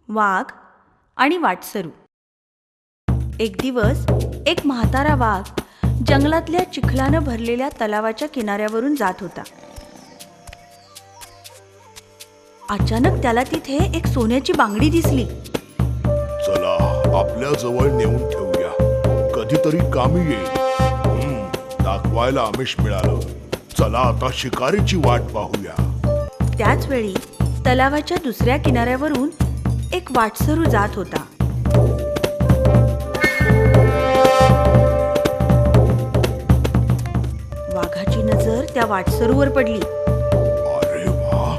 वाघ आणि वाटसरू. एक दिवस एक म्हातारा वाघ जंगलातल्या चिखलानं भरलेल्या तलावाच्या किनाऱ्यावरून जात होता. अचानक त्याला तिथे एक सोन्याची बांगडी दिसली. चला आपल्या जवळ नेऊन ठेवूया, कधीतरी कामी येईल. दाखवायला आमिष मिळालं. चला आता शिकारीची वाट पाहूया. त्याच वेळी तलावाच्या दुसऱ्या किनाऱ्यावरून एक वाटसरू जात होता. वाघाची नजर त्या वाटसरूवर पडली. अरे वा,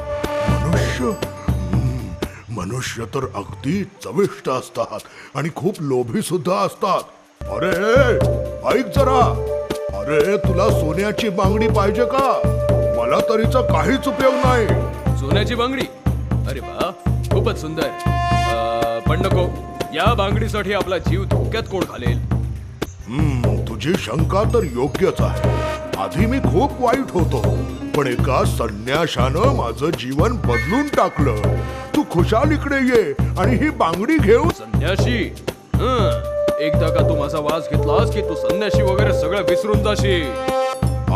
मनुष्य तर अगदी चविष्ट असतात आणि खूप लोभी सुद्धा असतात. अरे ऐक जरा, अरे तुला सोन्याची बांगडी पाहिजे का? मला तरीचा काहीच उपयोग नाही. सोन्याची बांगडी? अरे वा, खूपच सुंदर. पण नको, या बांगडीसाठी आपला जीव धोक्यात कोण घालेल? तुझी शंका तर योग्यच आहे. आधी मी खूप वाईट होतो, पण एका संन्याशानं माझं जीवन बदलून टाकलं. तू खुशाल इकडे ये आणि ही बांगडी घेऊन. संन्याशी? एकदा का तू माझा वास घेतलास की तू संन्याशी वगैरे सगळं विसरून जाशील.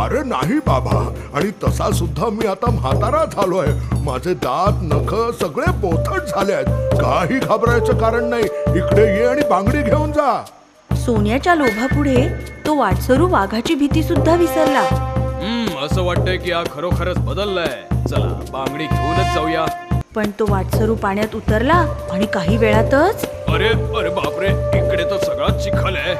अरे नाही बाबा, आणि तसा सुद्धा मी आता म्हातारा झालोय. माझे दात नख सगळे बोथट झाले आहेत. काही घाबरायचं कारण नाही. इकडे ये आणि बांगडी घेऊन जा. सोन्याच्या लोभापुढे तो वाटसरू वाघाची भीती सुद्धा विसरला. असं वाटतंय की हा खरोखरच बदललाय. चला बांगडी घेऊनच जाऊया. पण तो वाटसरू पाण्यात उतरला आणि काही वेळातच. अरे अरे बापरे, इकडे तर सगळा चिखल आहे.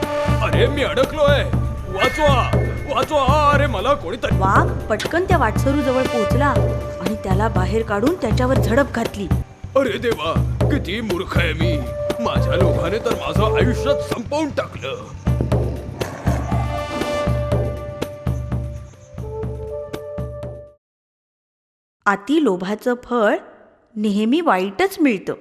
अरे मी अडकलोय. वाचवा वाचवा, अरे मला कोणीतरी. वाघ पटकन त्या वाटसरू जवळ पोहोचला आणि त्याला बाहेर काढून त्याच्यावर झडप घातली. अरे देवा, किती मूर्ख आहे मी. माझ्या लोभाने तर माझं आयुष्य संपवून टाकलं. अति लोभाचं फळ नेहमी वाईटच मिळतं.